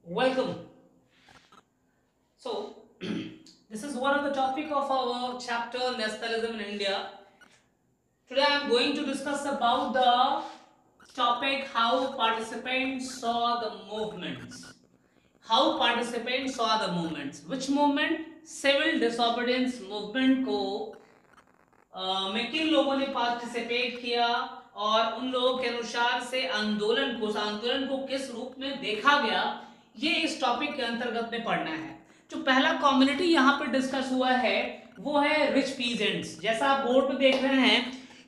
Welcome. So, this is one of the topic of our chapter Nationalism in India. Today I am going to discuss about the topic how participants saw the movements. How participants saw the movements. Which movement? Civil disobedience movement को में किन लोगों ने participate किया और उन लोगों के अनुसार से आंदोलन को किस रूप में देखा गया, ये इस टॉपिक के अंतर्गत में पढ़ना है। जो पहला कम्युनिटी यहाँ पे डिस्कस हुआ है वो है रिच पीजेंट्स। जैसा आप बोर्ड पे देख रहे हैं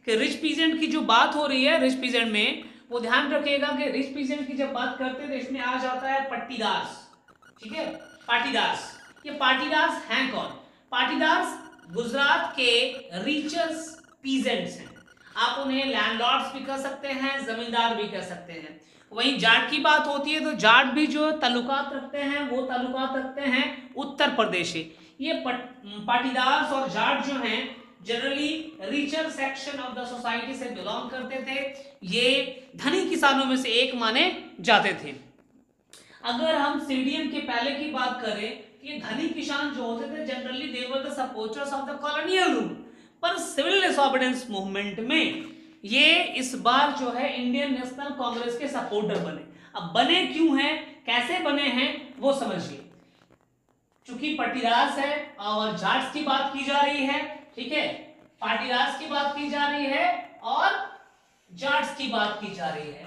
कि रिच पीजेंट की जो बात हो रही है, रिच पीजेंट में वो ध्यान रखिएगा कि रिच पीजेंट की जब बात करते हैं तो इसमें आ जाता है पट्टीदार्स। ठीक है, पाटीदार्स। ये पाटीदार्स हैं कौन? पाटीदार्स गुजरात के रिचर्स पीजेंट्स हैं। आप उन्हें लैंडलॉर्ड्स भी कह सकते हैं, जमींदार भी कह सकते हैं। वहीं जाट की बात होती है तो जाट भी जो ताल्लुकात रखते हैं वो ताल्लुकात रखते हैं उत्तर प्रदेश से। ये पाटीदार्स और जाट जो हैं generally richer section of the society से बिलोंग करते थे। ये धनी किसानों में से एक माने जाते थे। अगर हम सीडीएम के पहले की बात करें, ये धनी किसान जो होते थे generally they were the supporters of the colonial rule. पर सिविल डिसोबीडियंस मूवमेंट में ये इस बार जो है इंडियन नेशनल कांग्रेस के सपोर्टर बने। अब बने क्यों हैं, कैसे बने हैं वो समझिए। चूंकि पट्टीदार्स है और जाट्स की बात की जा रही है, ठीक है, पाटीदार्स की बात की जा रही है और जाट्स की बात की जा रही है।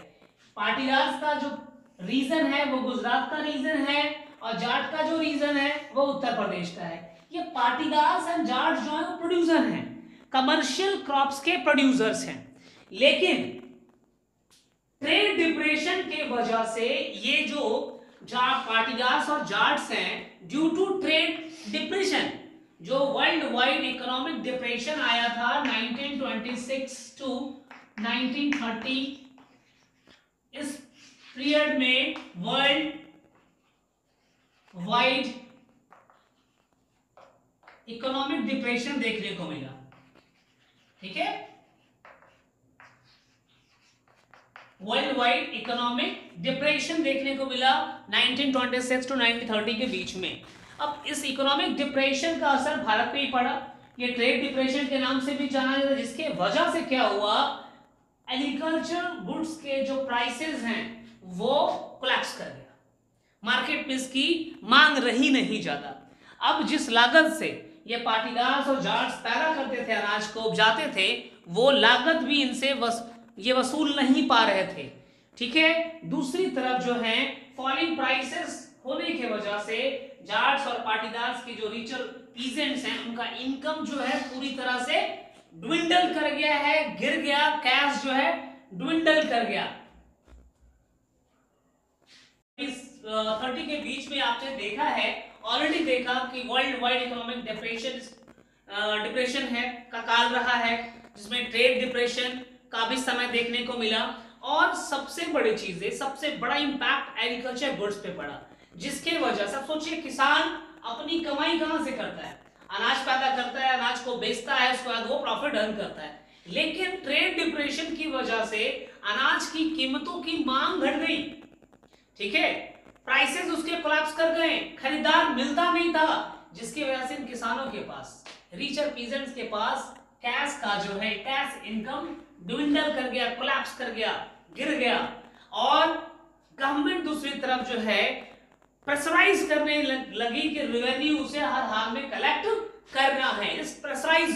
पाटीदार्स का जो रीजन है वो गुजरात का रीजन है और जाट का जो रीजन है वो उत्तर प्रदेश का है। ये पाटीदार्स एंड जाट जो है वो प्रोड्यूसर हैं, कमर्शियल क्रॉप्स के प्रोड्यूसर्स हैं। लेकिन ट्रेड डिप्रेशन के वजह से ये जो पाटीदार्स और जाट्स हैं, ड्यू टू ट्रेड डिप्रेशन, जो वर्ल्ड वाइड इकोनॉमिक डिप्रेशन आया था 1926 टू 1930, इस पीरियड में वर्ल्ड वाइड इकोनॉमिक डिप्रेशन देखने को मिला। ठीक है, वर्ल्ड वाइड इकोनॉमिक डिप्रेशन देखने को मिला 1926 टू 1930 के बीच में। अब इस इकोनॉमिक डिप्रेशन का असर भारत पे ही पड़ा। ये ट्रेड डिप्रेशन के नाम से भी जाना जाता है, जिसके वजह से क्या हुआ, एग्रीकल्चर गुड्स के जो प्राइसेस हैं वो कोलैप्स कर गया। मार्केट में इसकी मांग रही नहीं ज्यादा। अब जिस लागत से ये पाटीदार्स और जाट्स पैदा करते थे, अनाज को उपजाते थे, वो लागत भी इनसे ये वसूल नहीं पा रहे थे। ठीक है, दूसरी तरफ जो है फॉलिंग प्राइसेस होने की वजह से जाट्स और पाटीदार्स की जो रिचर पीजेंट्स हैं उनका इनकम जो है पूरी तरह से ड्विंडल कर गया है, गिर गया। कैश जो है ड्विंडल कर गया। इस 30 के बीच में आपने देखा है, ऑलरेडी देखा कि वर्ल्ड वाइड इकोनॉमिक डिप्रेशन है का काल रहा है, जिसमें ट्रेड डिप्रेशन का भी समय देखने को मिला। और सबसे बड़ी चीज है, सबसे बड़ा इंपैक्ट एग्रीकल्चर गुड्स पे पड़ा, जिसके वजह से सोचिए किसान अपनी कमाई कहां से करता है, अनाज पैदा करता है, अनाज को बेचता है, उसके बाद वो प्रॉफिट अर्न करता है। लेकिन ट्रेड डिप्रेशन की वजह से अनाज की कीमतों की मांग घट गई। ठीक है, प्राइसेस उसके कोलैप्स कर गए, खरीदार मिलता नहीं था, जिसकी वजह से इन किसानों के पास, रिचर पीजेंट्स के पास कैश का जो है कैश इनकम ड्विंडल कर गया, कोलैप्स कर गया, गिर गया। और गवर्नमेंट दूसरी तरफ जो है प्रेशराइज करने लगी कि रेवेन्यू उसे हर हाल में कलेक्ट करना है। इस प्रेशराइज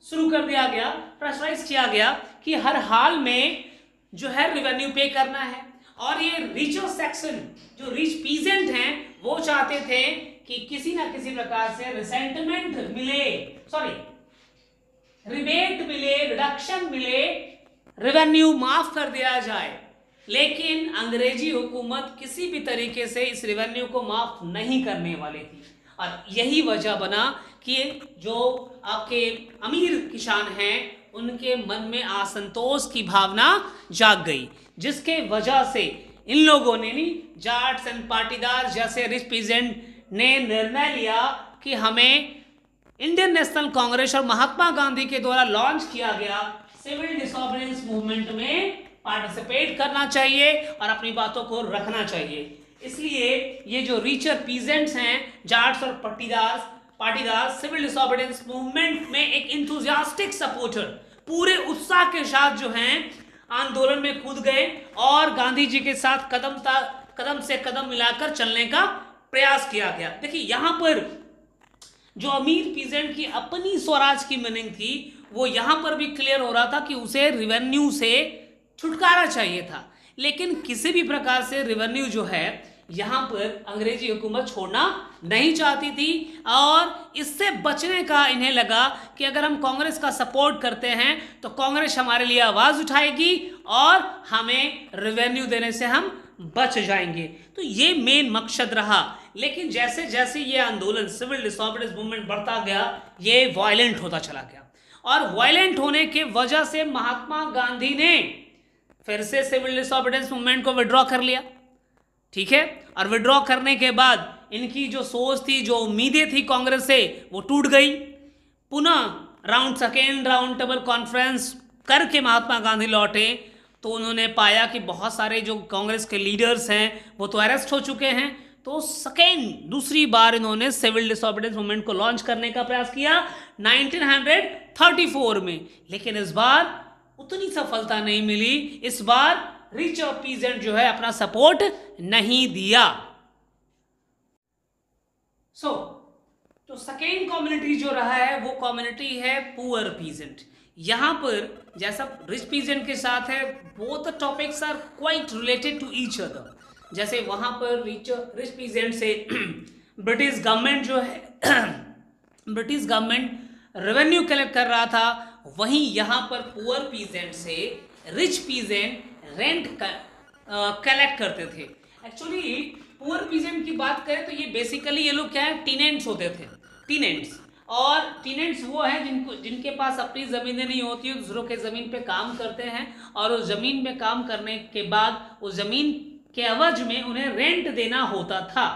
शुरू कर दिया गया, प्रेशराइज किया गया कि हर हाल में जो है रेवेन्यू पे करना है। और ये रिचर सेक्शन जो रिच पीजेंट हैं वो चाहते थे कि किसी ना किसी प्रकार से रिसेंटमेंट मिले, रिबेट मिले, रिडक्शन मिले, रेवेन्यू माफ कर दिया जाए। लेकिन अंग्रेजी हुकूमत किसी भी तरीके से इस रेवेन्यू को माफ नहीं करने वाली थी। और यही वजह बना कि जो आपके अमीर किसान हैं उनके मन में असंतोष की भावना जाग गई, जिसके वजह से इन लोगों ने जाट्स एंड पाटीदार जैसे रिच पीजेंट ने निर्णय लिया कि हमें इंडियन नेशनल कांग्रेस और महात्मा गांधी के द्वारा लॉन्च किया गया सिविल डिसोबीडियंस मूवमेंट में पार्टिसिपेट करना चाहिए और अपनी बातों को रखना चाहिए। इसलिए ये जो रिचर पीजेंट्स हैं, जाट्स और पाटीदार सिविल डिसोबीडियंस मूवमेंट में एक इंथुजियास्टिक सपोर्टर पूरे उत्साह के साथ जो हैं आंदोलन में कूद गए और गांधी जी के साथ कदम से कदम मिलाकर चलने का प्रयास किया गया। देखिए यहां पर जो अमीर पीजेंट की अपनी स्वराज की मीनिंग थी वो यहां पर भी क्लियर हो रहा था कि उसे रिवेन्यू से छुटकारा चाहिए था, लेकिन किसी भी प्रकार से रिवेन्यू जो है यहां पर अंग्रेजी हुकूमत छोड़ना नहीं चाहती थी और इससे बचने का इन्हें लगा कि अगर हम कांग्रेस का सपोर्ट करते हैं तो कांग्रेस हमारे लिए आवाज उठाएगी और हमें रिवेन्यू देने से हम बच जाएंगे। तो ये मेन मकसद रहा। लेकिन जैसे जैसे ये आंदोलन सिविल डिसोबीडियंस मूवमेंट बढ़ता गया ये वायलेंट होता चला गया और वायलेंट होने के वजह से महात्मा गांधी ने फिर से सिविल डिसोबीडियंस मूवमेंट को विड्रॉ कर लिया, ठीक है। और विड्रॉ करने के बाद इनकी जो सोच थी, जो उम्मीदें थी कांग्रेस से, वो टूट गई। पुनः सेकेंड राउंड टेबल कॉन्फ्रेंस करके महात्मा गांधी लौटे तो उन्होंने पाया कि बहुत सारे जो कांग्रेस के लीडर्स हैं वो तो अरेस्ट हो चुके हैं। तो दूसरी बार इन्होंने सिविल डिसोबीडियंस मूवमेंट को लॉन्च करने का प्रयास किया 1934 में, लेकिन इस बार उतनी सफलता नहीं मिली। इस बार रिच और पीजेंट जो है अपना सपोर्ट नहीं दिया। तो सेकेंड कम्युनिटी जो रहा है वो कम्युनिटी है पुअर पीजेंट। यहां पर जैसा रिच पीजेंट के साथ है both the topics are quite related to each other. जैसे वहां पर रिच पीजेंट से ब्रिटिश गवर्नमेंट जो है ब्रिटिश गवर्नमेंट रेवेन्यू कलेक्ट कर रहा था, वहीं यहां पर पुअर पीजेंट से रिच पीजेंट रेंट कलेक्ट करते थे। एक्चुअली पुअर पीजेंट की बात करें तो ये बेसिकली ये लोग क्या है, टीनेंट्स होते थे। टीनेंट्स और टीनेंट्स वो हैं जिनके पास अपनी ज़मीनें नहीं होती है, दूसरों के ज़मीन पे काम करते हैं और उस ज़मीन में काम करने के बाद उस ज़मीन के एवज में उन्हें रेंट देना होता था।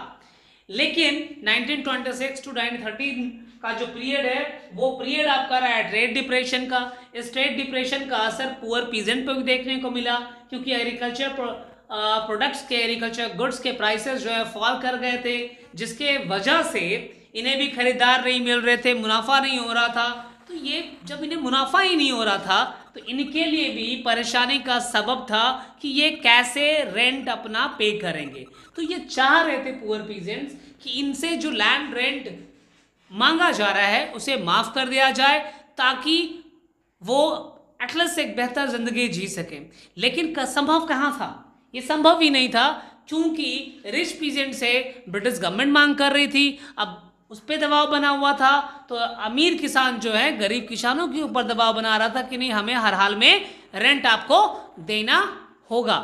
लेकिन 1926 टू 1913 का जो पीरियड है वो पीरियड आपका रहा है ट्रेड डिप्रेशन का। इस ट्रेड डिप्रेशन का असर पुअर पीजेंट पर भी देखने को मिला क्योंकि एग्रीकल्चर प्रोडक्ट्स के एग्रीकल्चर गुड्स के प्राइसेस जो है फॉल कर गए थे, जिसके वजह से इन्हें भी खरीदार नहीं मिल रहे थे, मुनाफा नहीं हो रहा था। तो ये जब इन्हें मुनाफा ही नहीं हो रहा था तो इनके लिए भी परेशानी का सबब था कि ये कैसे रेंट अपना पे करेंगे। तो ये चाह रहे थे पुअर पीजेंट्स कि इनसे जो लैंड रेंट मांगा जा रहा है उसे माफ कर दिया जाए ताकि वो एटलीस्ट एक बेहतर जिंदगी जी सके। लेकिन संभव कहाँ था, ये संभव ही नहीं था क्योंकि रिच पीजेंट से ब्रिटिश गवर्नमेंट मांग कर रही थी। अब उस पर दबाव बना हुआ था तो अमीर किसान जो है गरीब किसानों के ऊपर दबाव बना रहा था कि नहीं हमें हर हाल में रेंट आपको देना होगा।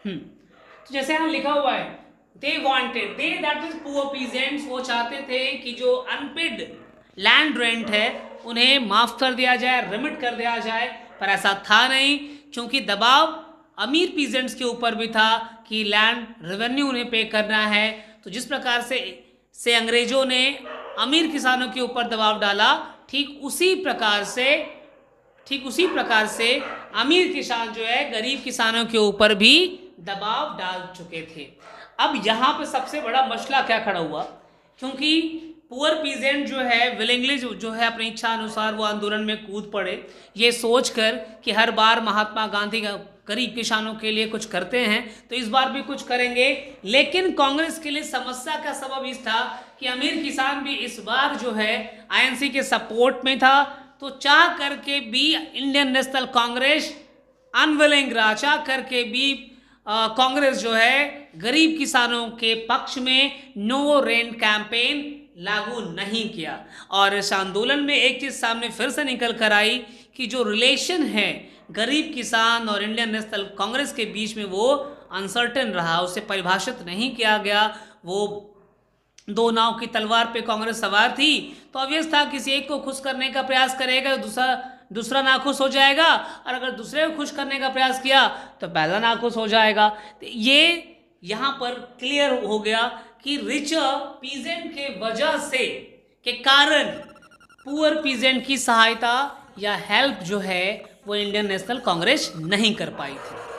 तो जैसे यहाँ लिखा हुआ है they wanted, they that is poor peasants, वो चाहते थे कि जो अनपेड लैंड रेंट है उन्हें माफ कर दिया जाए, रिमिट कर दिया जाए, पर ऐसा था नहीं क्योंकि दबाव अमीर पीजेंट्स के ऊपर भी था कि लैंड रेवेन्यू उन्हें पे करना है। तो जिस प्रकार से अंग्रेजों ने अमीर किसानों के ऊपर दबाव डाला, ठीक उसी प्रकार से अमीर किसान जो है गरीब किसानों के ऊपर भी दबाव डाल चुके थे। अब यहाँ पे सबसे बड़ा मसला क्या खड़ा हुआ, क्योंकि पुअर पीजेंट जो है विलिंगली जो है अपनी इच्छा अनुसार वो आंदोलन में कूद पड़े, ये सोचकर कि हर बार महात्मा गांधी गरीब किसानों के लिए कुछ करते हैं तो इस बार भी कुछ करेंगे। लेकिन कांग्रेस के लिए समस्या का सबब इस था कि अमीर किसान भी इस बार जो है आईएनसी के सपोर्ट में था, तो चाह करके भी इंडियन नेशनल कांग्रेस अनविलिंग रहा, चाह करके भी कांग्रेस जो है गरीब किसानों के पक्ष में नो रेंट कैंपेन लागू नहीं किया। और इस आंदोलन में एक चीज़ सामने फिर से निकल कर आई कि जो रिलेशन है गरीब किसान और इंडियन नेशनल कांग्रेस के बीच में वो अनसर्टेन रहा, उसे परिभाषित नहीं किया गया। वो दो नाव की तलवार पे कांग्रेस सवार थी, तो ऑब्वियस था किसी एक को खुश करने का प्रयास करेगा दूसरा नाखुश हो जाएगा, और अगर दूसरे को खुश करने का प्रयास किया तो पहला नाखुश हो जाएगा। तो ये यहाँ पर क्लियर हो गया कि रिच पीजेंट के वजह से के कारण पुअर पीजेंट की सहायता या हेल्प जो है वो इंडियन नेशनल कांग्रेस नहीं कर पाई थी।